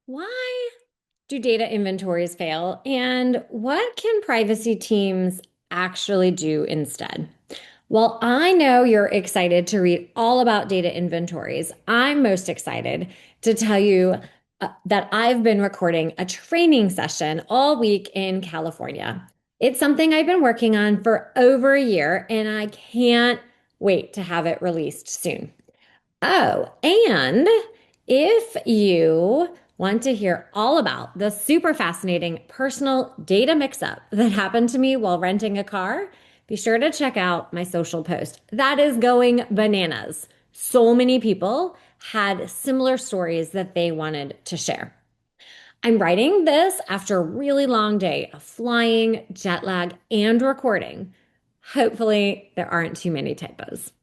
Why do data inventories fail? And what can privacy teams actually do instead? Well, I know you're excited to read all about data inventories. I'm most excited to tell you that I've been recording a training session all week in California. It's something I've been working on for over a year, and I can't wait to have it released soon. Oh, and if you want to hear all about the super fascinating personal data mix-up that happened to me while renting a car, be sure to check out my social post. That is going bananas. So many people had similar stories that they wanted to share. I'm writing this after a really long day of flying, jet lag, and recording. Hopefully, there aren't too many typos.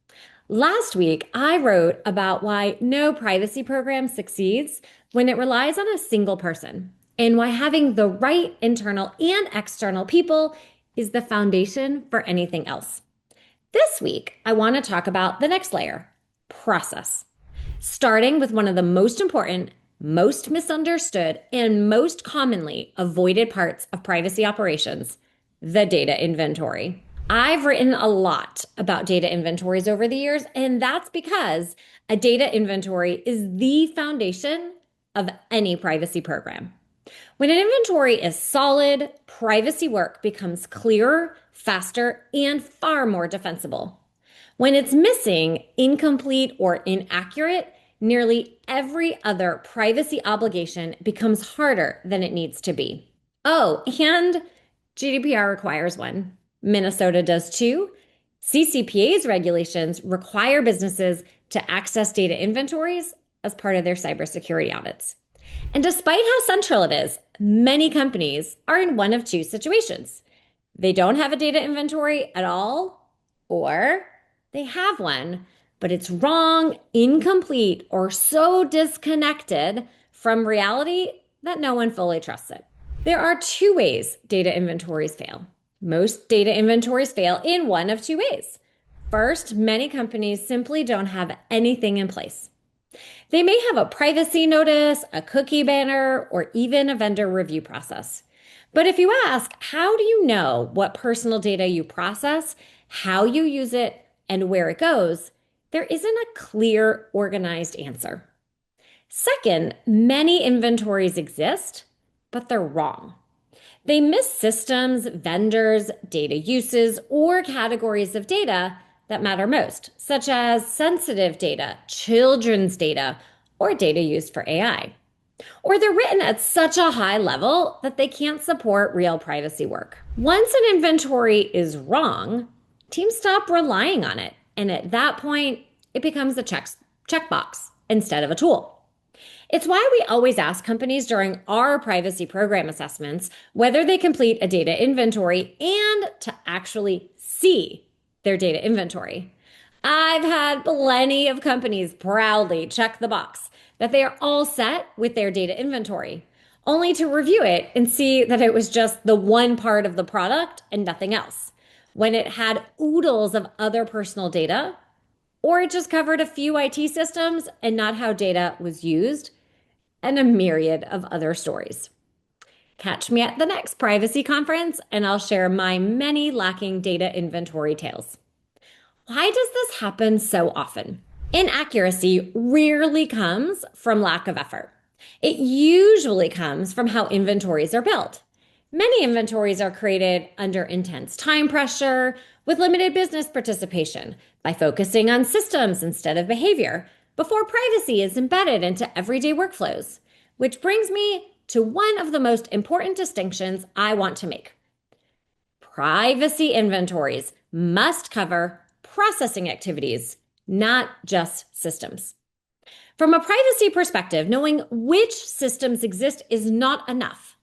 Last week, I wrote about why no privacy program succeeds when it relies on a single person, and why having the right internal and external people is the foundation for anything else. This week, I want to talk about the next layer, process, starting with one of the most important, most misunderstood, and most commonly avoided parts of privacy operations, the data inventory. I've written a lot about data inventories over the years, and that's because a data inventory is the foundation of any privacy program. When an inventory is solid, privacy work becomes clearer, faster, and far more defensible. When it's missing, incomplete, or inaccurate, nearly every other privacy obligation becomes harder than it needs to be. Oh, and GDPR requires one. Minnesota does too. CCPA's regulations require businesses to access data inventories as part of their cybersecurity audits. And despite how central it is, many companies are in one of two situations. They don't have a data inventory at all, or they have one, but it's wrong, incomplete, or so disconnected from reality that no one fully trusts it. There are two ways data inventories fail. Most data inventories fail in one of two ways. First, many companies simply don't have anything in place. They may have a privacy notice, a cookie banner, or even a vendor review process. But if you ask, how do you know what personal data you process, how you use it, and where it goes, there isn't a clear, organized answer. Second, many inventories exist, but they're wrong. They miss systems, vendors, data uses, or categories of data that matter most, such as sensitive data, children's data, or data used for AI. Or they're written at such a high level that they can't support real privacy work. Once an inventory is wrong, teams stop relying on it. And at that point, it becomes a checkbox instead of a tool. It's why we always ask companies during our privacy program assessments whether they complete a data inventory and to actually see their data inventory. I've had plenty of companies proudly check the box that they are all set with their data inventory, only to review it and see that it was just the one part of the product and nothing else, when it had oodles of other personal data, or it just covered a few IT systems and not how data was used, and a myriad of other stories. Catch me at the next privacy conference, and I'll share my many lacking data inventory tales. Why does this happen so often? Inaccuracy rarely comes from lack of effort. It usually comes from how inventories are built. Many inventories are created under intense time pressure with limited business participation by focusing on systems instead of behavior before privacy is embedded into everyday workflows, which brings me to one of the most important distinctions I want to make. Privacy inventories must cover processing activities, not just systems. From a privacy perspective, knowing which systems exist is not enough.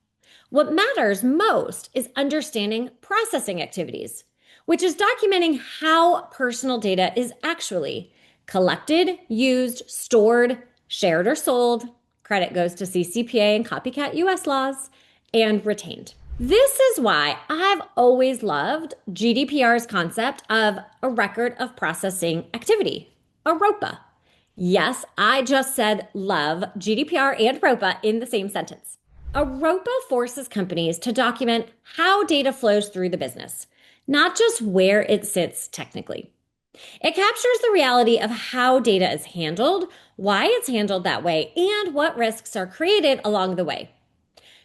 What matters most is understanding processing activities, which is documenting how personal data is actually collected, used, stored, shared, or sold. Credit goes to CCPA and copycat US laws, and retained. This is why I've always loved GDPR's concept of a record of processing activity, a ROPA. Yes, I just said love GDPR and ROPA in the same sentence. A ROPA forces companies to document how data flows through the business, not just where it sits technically. It captures the reality of how data is handled, why it's handled that way, and what risks are created along the way.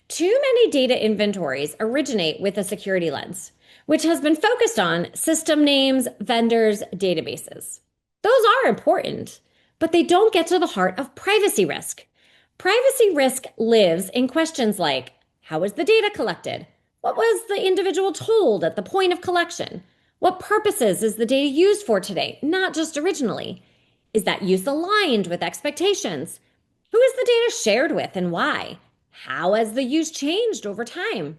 Too many data inventories originate with a security lens, which has been focused on system names, vendors, databases. Those are important, but they don't get to the heart of privacy risk. Privacy risk lives in questions like, how was the data collected? What was the individual told at the point of collection? What purposes is the data used for today, not just originally? Is that use aligned with expectations? Who is the data shared with and why? How has the use changed over time?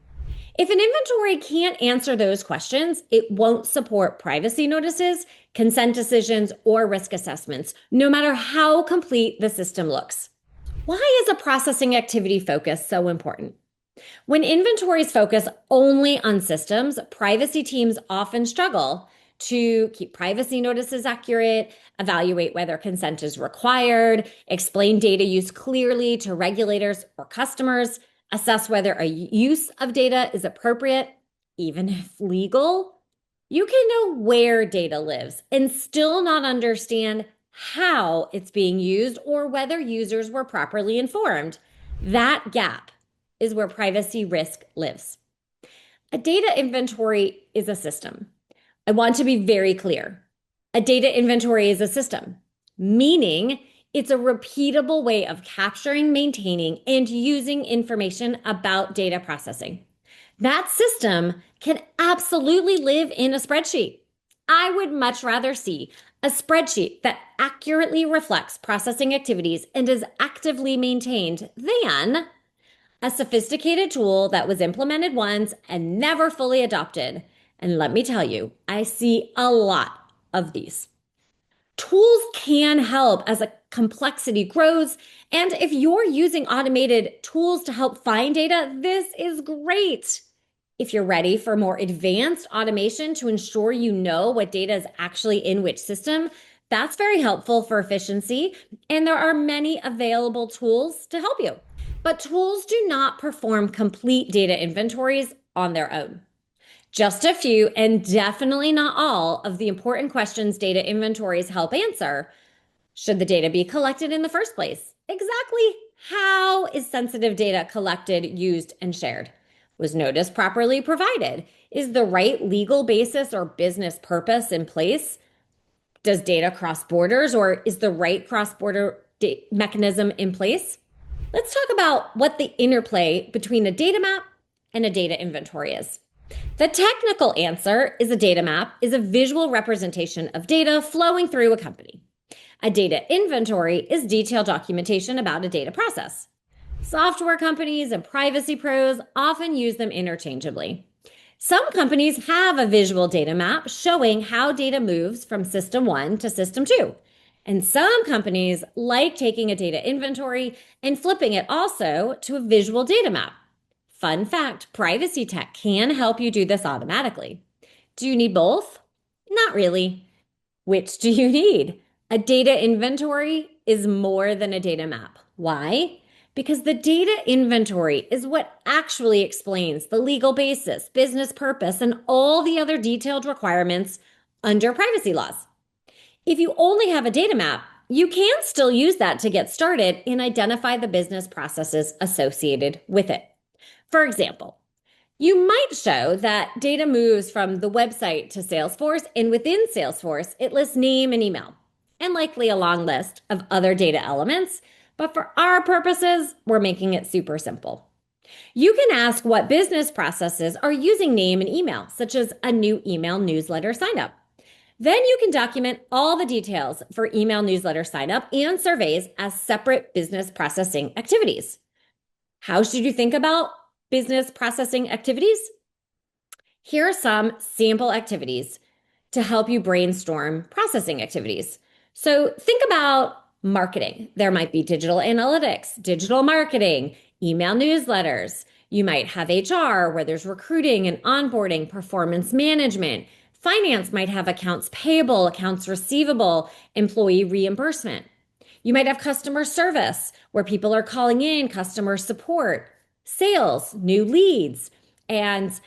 If an inventory can't answer those questions, it won't support privacy notices, consent decisions, or risk assessments, no matter how complete the system looks. Why is a processing activity focus so important? When inventories focus only on systems, privacy teams often struggle to keep privacy notices accurate, evaluate whether consent is required, explain data use clearly to regulators or customers, assess whether a use of data is appropriate, even if legal. You can know where data lives and still not understand how it's being used or whether users were properly informed. That gap is where privacy risk lives. A data inventory is a system. I want to be very clear. A data inventory is a system, meaning it's a repeatable way of capturing, maintaining, and using information about data processing. That system can absolutely live in a spreadsheet. I would much rather see a spreadsheet that accurately reflects processing activities and is actively maintained than a sophisticated tool that was implemented once and never fully adopted. And let me tell you, I see a lot of these. Tools can help as a complexity grows. And if you're using automated tools to help find data, this is great. If you're ready for more advanced automation to ensure you know what data is actually in which system, that's very helpful for efficiency. And there are many available tools to help you. But tools do not perform complete data inventories on their own. Just a few, and definitely not all, of the important questions data inventories help answer. Should the data be collected in the first place? Exactly how is sensitive data collected, used, and shared? Was notice properly provided? Is the right legal basis or business purpose in place? Does data cross borders, or is the right cross border mechanism in place? Let's talk about what the interplay between a data map and a data inventory is. The technical answer is a data map is a visual representation of data flowing through a company. A data inventory is detailed documentation about a data process. Software companies and privacy pros often use them interchangeably. Some companies have a visual data map showing how data moves from system one to system two. And some companies like taking a data inventory and flipping it also to a visual data map. Fun fact, privacy tech can help you do this automatically. Do you need both? Not really. Which do you need? A data inventory is more than a data map. Why? Because the data inventory is what actually explains the legal basis, business purpose, and all the other detailed requirements under privacy laws. If you only have a data map, you can still use that to get started and identify the business processes associated with it. For example, you might show that data moves from the website to Salesforce, and within Salesforce, it lists name and email, and likely a long list of other data elements. But for our purposes, we're making it super simple. You can ask what business processes are using name and email, such as a new email newsletter signup. Then you can document all the details for email newsletter signup and surveys as separate business processing activities. How should you think about business processing activities? Here are some sample activities to help you brainstorm processing activities. So think about marketing. There might be digital analytics, digital marketing, email newsletters. You might have HR where there's recruiting and onboarding, performance management. Finance might have accounts payable, accounts receivable, employee reimbursement. You might have customer service where people are calling in, customer support, sales, new leads, and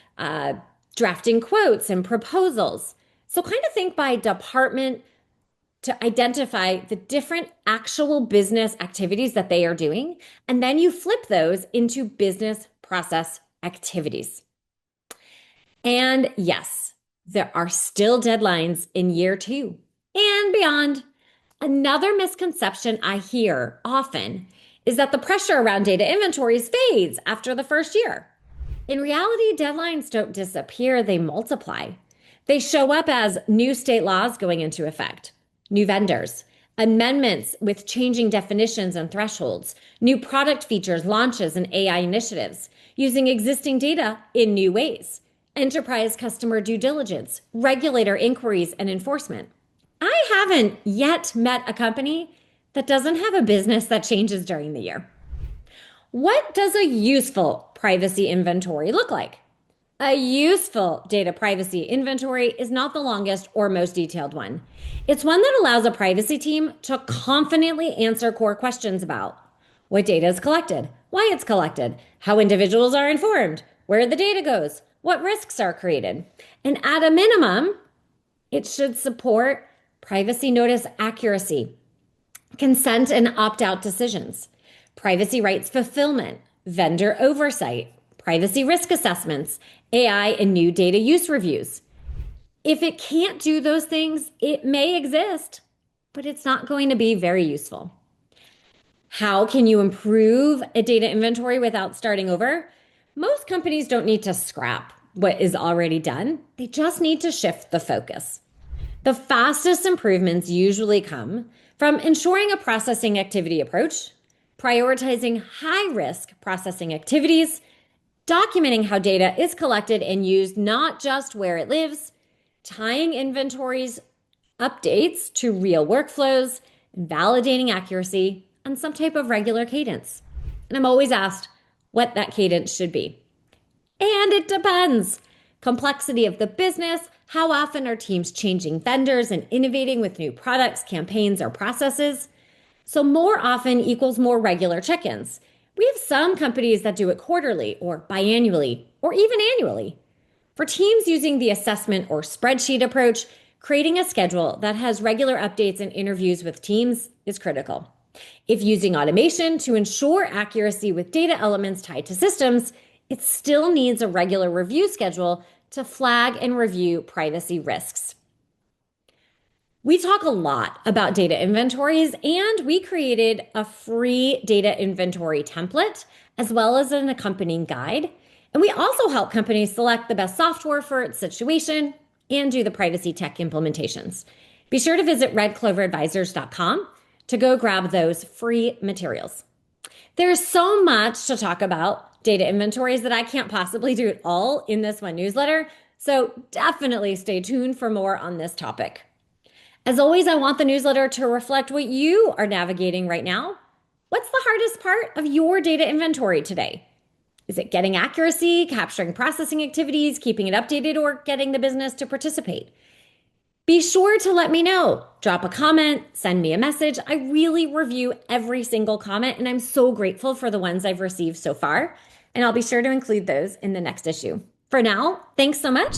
drafting quotes and proposals. So, kind of think by department to identify the different actual business activities that they are doing. And then you flip those into business process activities. And yes, there are still deadlines in year two and beyond. Another misconception I hear often is that the pressure around data inventories fades after the first year. In reality, deadlines don't disappear, they multiply. They show up as new state laws going into effect, new vendors, amendments with changing definitions and thresholds, new product features, launches, and AI initiatives, using existing data in new ways, enterprise customer due diligence, regulator inquiries, and enforcement. I haven't yet met a company that doesn't have a business that changes during the year. What does a useful privacy inventory look like? A useful data privacy inventory is not the longest or most detailed one. It's one that allows a privacy team to confidently answer core questions about what data is collected, why it's collected, how individuals are informed, where the data goes, what risks are created. And at a minimum, it should support privacy notice accuracy, consent and opt out decisions, privacy rights fulfillment, vendor oversight, privacy risk assessments, AI and new data use reviews. If it can't do those things, it may exist, but it's not going to be very useful. How can you improve a data inventory without starting over? Most companies don't need to scrap what is already done. They just need to shift the focus. The fastest improvements usually come from ensuring a processing activity approach, prioritizing high risk processing activities, documenting how data is collected and used, not just where it lives, tying inventories updates to real workflows, and validating accuracy on some type of regular cadence. And I'm always asked what that cadence should be. And it depends. Complexity of the business, how often are teams changing vendors and innovating with new products, campaigns, or processes? So more often equals more regular check-ins. We have some companies that do it quarterly or biannually or even annually. For teams using the assessment or spreadsheet approach, creating a schedule that has regular updates and interviews with teams is critical. If using automation to ensure accuracy with data elements tied to systems, it still needs a regular review schedule to flag and review privacy risks. We talk a lot about data inventories, and we created a free data inventory template as well as an accompanying guide. And we also help companies select the best software for its situation and do the privacy tech implementations. Be sure to visit redcloveradvisors.com to go grab those free materials. There's so much to talk about data inventories that I can't possibly do it all in this one newsletter. So definitely stay tuned for more on this topic. As always, I want the newsletter to reflect what you are navigating right now. What's the hardest part of your data inventory today? Is it getting accuracy, capturing processing activities, keeping it updated, or getting the business to participate? Be sure to let me know. Drop a comment, send me a message. I really review every single comment, and I'm so grateful for the ones I've received so far. And I'll be sure to include those in the next issue. For now, thanks so much,